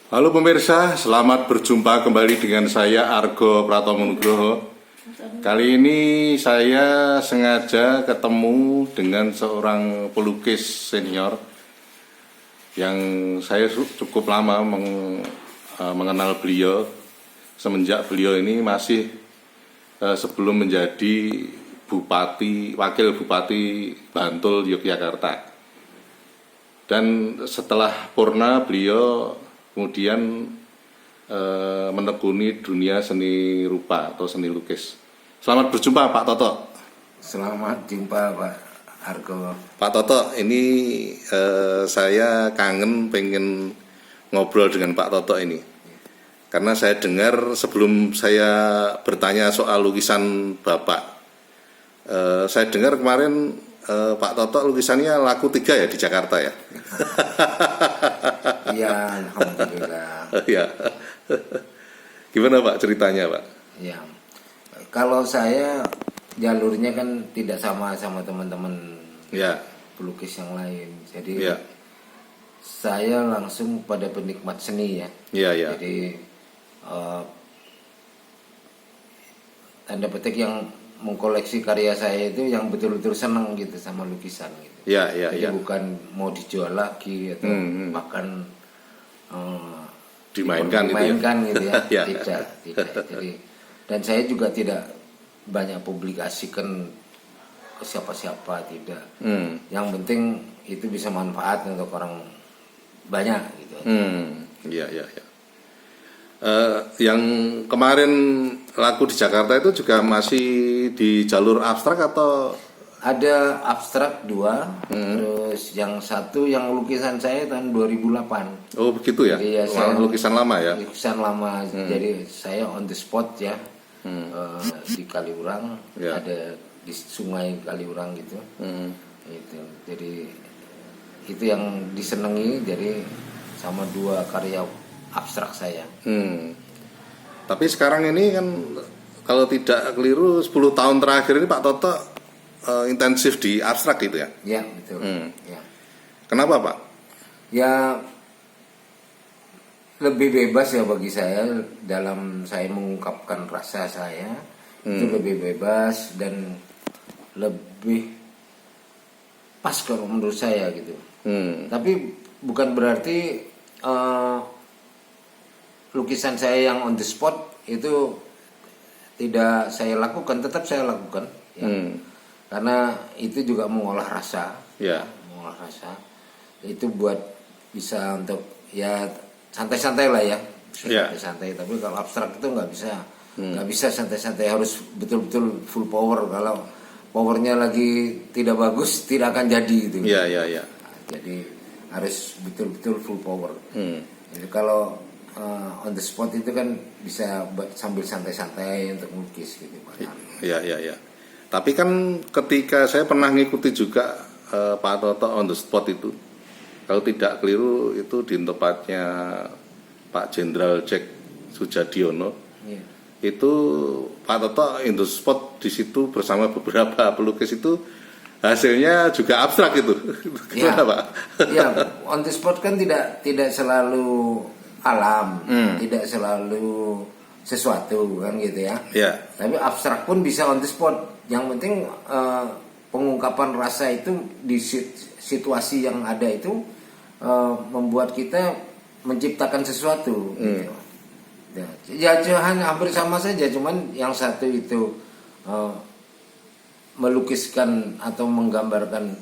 Halo pemirsa, selamat berjumpa kembali dengan saya Argo Pratomo Nugroho. Kali ini saya sengaja ketemu dengan seorang pelukis senior yang saya cukup lama mengenal beliau semenjak beliau ini masih sebelum menjadi wakil bupati Bantul Yogyakarta. Dan setelah purna beliau kemudian menekuni dunia seni rupa atau seni lukis. Selamat berjumpa Pak Toto. Selamat jumpa Pak Argo. Pak Toto, ini saya pengen ngobrol dengan Pak Toto ini. Karena saya dengar sebelum saya bertanya soal lukisan Bapak, saya dengar kemarin Pak Toto lukisannya laku 3 ya di Jakarta ya? Iya, alhamdulillah. Ya. Gimana Pak ceritanya Pak? Ya, kalau saya jalurnya kan tidak sama teman-teman Ya. pelukis yang lain. Jadi Ya. saya langsung pada penikmat seni ya. Iya, iya. Jadi tanda petik yang mengkoleksi karya saya itu yang betul-betul senang gitu sama lukisan gitu. Iya, iya, Jadi iya. bukan mau dijual lagi atau bahkan Dimainkan gitu ya. dimainkan gitu ya. Ya. Tidak. Jadi dan saya juga tidak banyak publikasikan ke siapa-siapa, tidak. Yang penting itu bisa manfaat untuk orang banyak gitu. Iya, iya, iya. Yang kemarin laku di Jakarta itu juga masih di jalur abstrak atau? Ada abstrak 2, terus yang satu yang lukisan saya tahun 2008. Oh begitu ya? Jadi ya saya lukisan lama ya? Lukisan lama, jadi saya on the spot ya. Di Kaliurang, Ya. ada di sungai Kaliurang gitu. Itu. Jadi itu yang disenangi, jadi sama 2 karya abstrak saya. Tapi sekarang ini kan kalau tidak keliru 10 tahun terakhir ini Pak Toto intensif di abstrak gitu ya? Ya betul. Ya. Kenapa Pak? Ya lebih bebas ya bagi saya dalam saya mengungkapkan rasa saya. Itu lebih bebas dan lebih pas kalau menurut saya gitu. Tapi bukan berarti lukisan saya yang on the spot itu tidak saya lakukan, tetap saya lakukan ya. Karena itu juga mengolah rasa Ya. mengolah rasa itu buat bisa untuk ya santai-santai lah ya. Ya. Santai, tapi kalau abstrak itu nggak bisa santai-santai, harus betul-betul full power. Kalau powernya lagi tidak bagus tidak akan jadi itu. Iya, iya, iya. Jadi harus betul-betul full power. Jadi kalau on the spot itu kan bisa sambil santai-santai untuk melukis gitu Pak. Iya, iya, iya. Tapi kan ketika saya pernah ngikuti juga Pak Toto on the spot itu, kalau tidak keliru itu di tempatnya Pak Jenderal Jack Sujadiono. Iya. Itu Pak Toto on the spot di situ bersama beberapa pelukis itu hasilnya juga abstrak itu. Gimana Pak? Ya, on the spot kan tidak selalu alam, tidak selalu sesuatu kan gitu ya. Ya. Tapi abstrak pun bisa on the spot. Yang penting pengungkapan rasa itu di situasi yang ada itu membuat kita menciptakan sesuatu. Gitu. Ya, hanya hampir sama saja, cuman yang satu itu melukiskan atau menggambarkan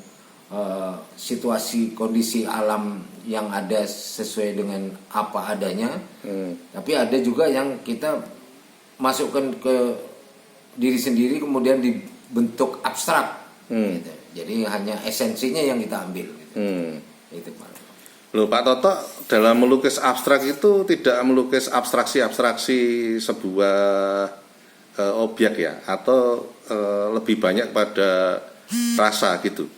situasi kondisi alam yang ada sesuai dengan apa adanya. Tapi ada juga yang kita masukkan ke diri sendiri kemudian dibentuk abstrak. Gitu. Jadi hanya esensinya yang kita ambil. Gitu. Itu Pak. Loh Pak Toto dalam melukis abstrak itu tidak melukis abstraksi sebuah objek ya, atau lebih banyak pada rasa gitu?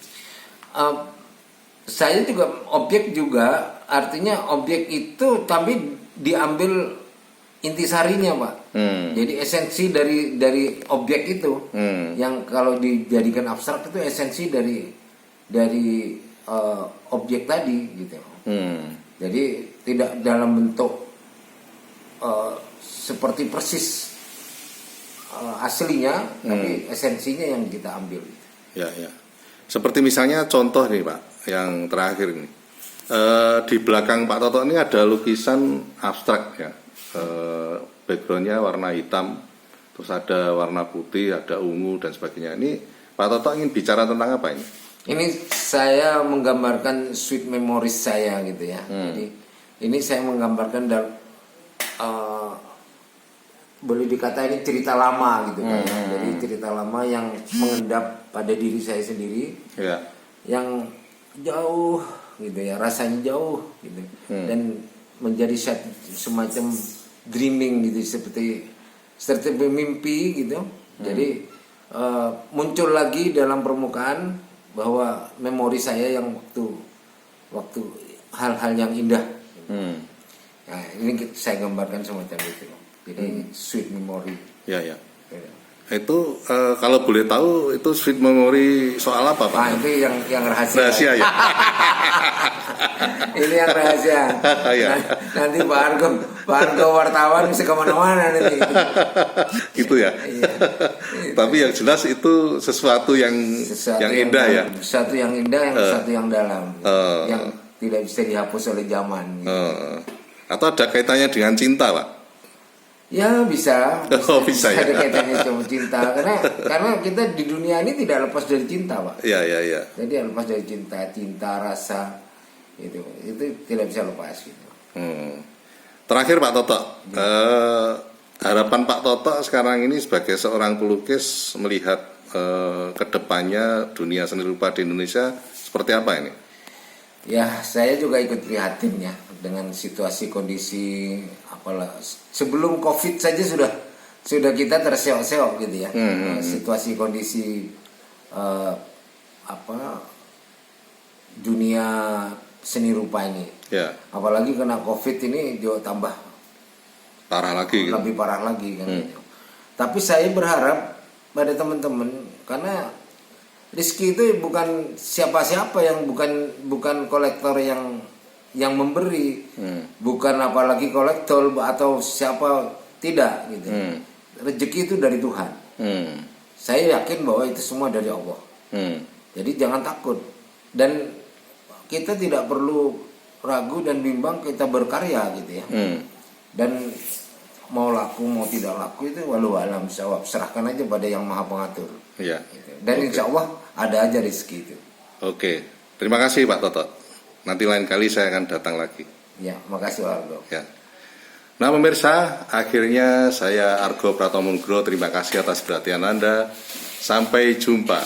Saya juga objek juga, artinya objek itu tapi diambil intisarinya Pak. Jadi esensi dari objek itu yang kalau dijadikan abstrak itu esensi dari objek tadi gitu. Jadi tidak dalam bentuk seperti persis aslinya, tapi esensinya yang kita ambil. Ya, ya. Seperti misalnya contoh nih Pak, yang terakhir ini. Di belakang Pak Toto ini ada lukisan abstrak ya. Backgroundnya warna hitam, terus ada warna putih, ada ungu dan sebagainya. Ini Pak Toto ingin bicara tentang apa ini? Ini saya menggambarkan sweet memories saya gitu ya. Jadi ini saya menggambarkan boleh dikata ini cerita lama gitu kan. Jadi cerita lama yang mengendap pada diri saya sendiri, yang jauh gitu ya, rasanya jauh gitu, dan menjadi semacam dreaming gitu, seperti mimpi gitu. Jadi muncul lagi dalam permukaan bahwa memori saya yang waktu hal-hal yang indah. Nah, ini saya gambarkan semacam itu. Jadi sweet memory. Ya, ya. Itu kalau boleh tahu itu sweet memory soal apa Pak? Nah, itu yang rahasia. Rahasia ya. Ini yang rahasia. Ya. Nanti Pak Argo wartawan bisa kemana-mana nanti. Gitu ya. Iya. Tapi yang jelas itu sesuatu yang indah ya. Sesuatu yang indah, yang sesuatu yang dalam, yang tidak bisa dihapus oleh zaman. Gitu. Atau ada kaitannya dengan cinta Pak? Ya bisa bisa ya. Ada kaitannya sama cinta, karena kita di dunia ini tidak lepas dari cinta Pak. Iya. Jadi lepas dari cinta rasa itu tidak bisa lepas gitu. Terakhir Pak Toto, harapan Pak Toto sekarang ini sebagai seorang pelukis melihat kedepannya dunia seni rupa di Indonesia seperti apa ini? Ya, saya juga ikut prihatin ya dengan situasi kondisi, apalah sebelum Covid saja sudah kita terseok-seok gitu ya. Situasi kondisi dunia seni rupa ini. Ya. Apalagi kena Covid ini juga tambah parah lagi. Lebih parah lagi kan. Tapi saya berharap pada teman-teman, karena Rizky itu bukan siapa-siapa, yang bukan kolektor yang memberi, bukan apalagi kolektor atau siapa, tidak gitu. Rezeki itu dari Tuhan. Saya yakin bahwa itu semua dari Allah. Jadi jangan takut, dan kita tidak perlu ragu dan bimbang, kita berkarya gitu ya. Dan mau laku mau tidak laku itu walau alam sawab, serahkan aja pada yang maha pengatur. Iya. Dan insya Allah ada aja rezeki itu. Oke, terima kasih Pak Toto. Nanti lain kali saya akan datang lagi. Ya, makasih Pak Argo. Ya. Nah pemirsa, akhirnya saya Argo Pratomungro, terima kasih atas perhatian Anda. Sampai jumpa.